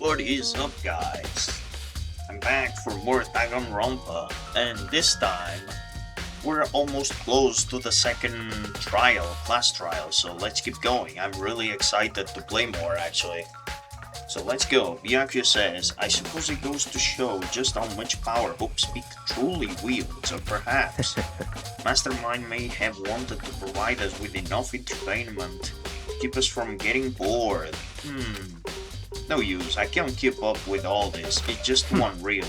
What is up, guys? I'm back for more Danganronpa, and this time we're almost close to the second class trial, so let's keep going. I'm really excited to play more, actually. So let's go. Byakuya says, I suppose it goes to show just how much power Hope Speak truly wields, or perhaps Mastermind may have wanted to provide us with enough entertainment to keep us from getting bored. No use, I can't keep up with all this, it's just unreal.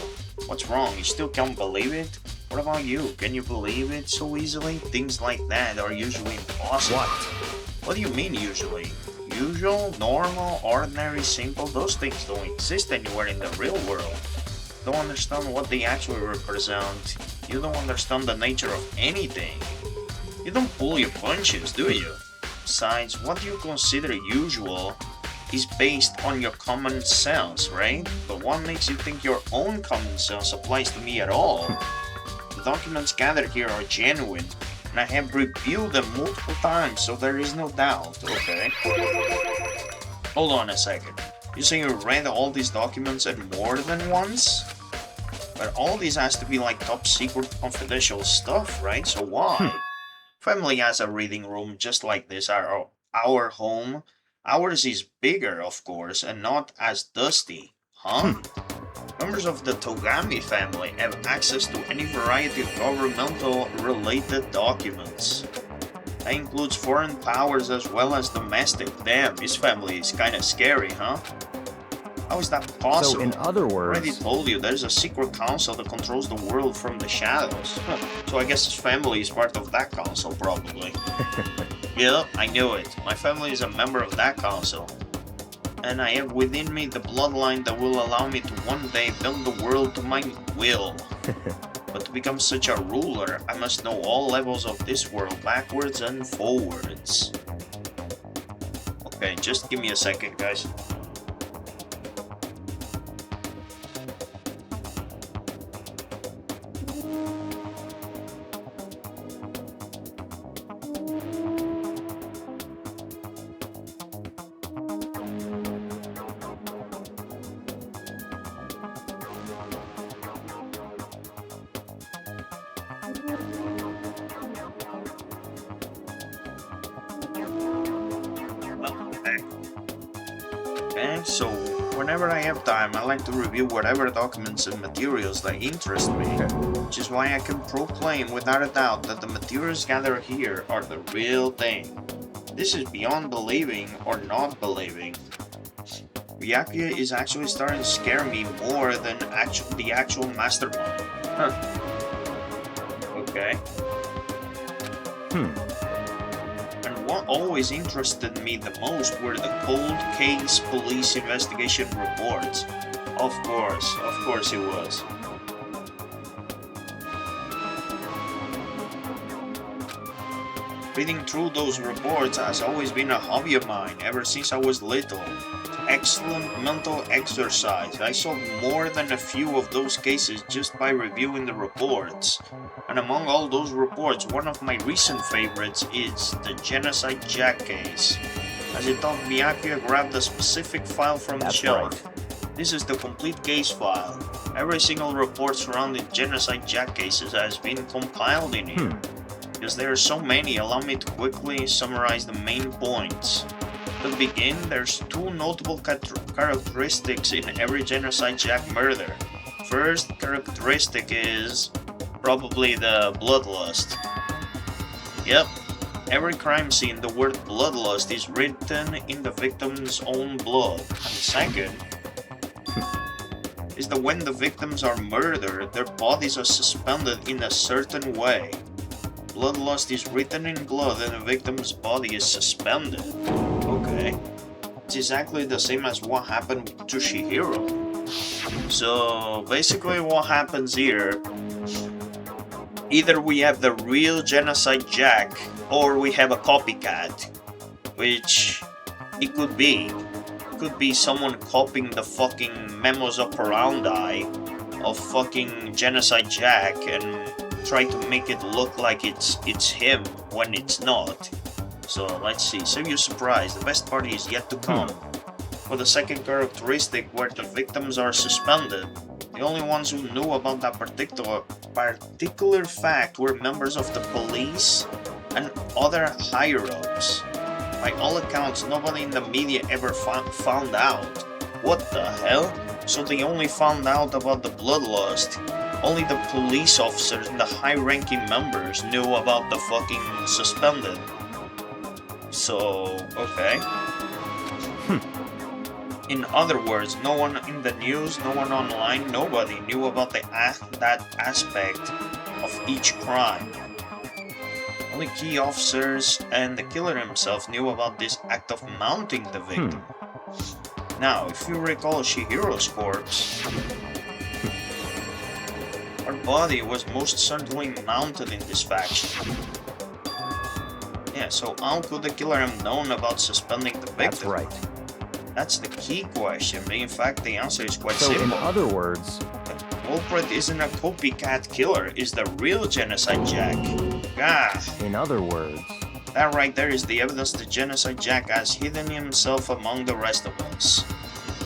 What's wrong, you still can't believe it? What about you, can you believe it so easily? Things like that are usually impossible. What do you mean usually? Usual, normal, ordinary, simple, those things don't exist anywhere in the real world. Don't understand what they actually represent. You don't understand the nature of anything. You don't pull your punches, do you? Besides, what you consider usual is based on your common sense, right? But what makes you think your own common sense applies to me at all? The documents gathered here are genuine, and I have reviewed them multiple times, so there is no doubt, okay? Hold on a second. You say you read all these documents and more than once? But all these has to be like top secret confidential stuff, right? So why? Family has a reading room just like this, our home. Ours is bigger, of course, and not as dusty, huh? Members of the Togami family have access to any variety of governmental-related documents. That includes foreign powers as well as domestic. Damn, this family is kinda scary, huh? How is that possible? So, in other words... I already told you, there's a secret council that controls the world from the shadows. So I guess his family is part of that council, probably. Yeah, I knew it. My family is a member of that council. And I have within me the bloodline that will allow me to one day bend the world to my will. But to become such a ruler, I must know all levels of this world backwards and forwards. Okay, just give me a second, guys. Okay, so whenever I have time, I like to review whatever documents and materials that interest me, which is why I can proclaim without a doubt that the materials gathered here are the real thing. This is beyond believing or not believing. Byakuya is actually starting to scare me more than the actual mastermind. Huh. Okay. And what always interested me the most were the cold case police investigation reports. Of course it was. Reading through those reports has always been a hobby of mine ever since I was little. Excellent mental exercise. I solved more than a few of those cases just by reviewing the reports. And among all those reports, one of my recent favorites is the Genocide Jack case. As it thought, Byakuya grabbed a specific file from the shelf. Right. This is the complete case file. Every single report surrounding Genocide Jack cases has been compiled in here. Because there are so many, allow me to quickly summarize the main points. To begin, there's two notable characteristics in every Genocide Jack murder. First characteristic is probably the bloodlust. Yep, every crime scene the word bloodlust is written in the victim's own blood. And second is that when the victims are murdered, their bodies are suspended in a certain way. Bloodlust is written in blood and the victim's body is suspended. Okay. It's exactly the same as what happened to Shihiro. So basically what happens here, either we have the real Genocide Jack or we have a copycat. Which it could be. It could be someone copying the fucking memos operandi of fucking Genocide Jack and try to make it look like it's him when it's not. So let's see, save you surprise, the best party is yet to come. for the second characteristic where the victims are suspended. The only ones who knew about that particular fact were members of the police and other higher-ups. By all accounts, nobody in the media ever found out. What the hell? So they only found out about the bloodlust. Only the police officers and the high-ranking members knew about the fucking suspended. So, okay. In other words, no one in the news, no one online, nobody knew about that aspect of each crime. Only key officers and the killer himself knew about this act of mounting the victim. Now, if you recall Shihiro's corpse, her body was most certainly mounted in this fashion. Yeah, so how could the killer have known about suspending the victim? That's right. That's the key question, but in fact the answer is quite So simple. in other words, The culprit isn't a copycat killer, is the real Genocide Jack. in other words, That right there is the evidence that Genocide Jack has hidden himself among the rest of us.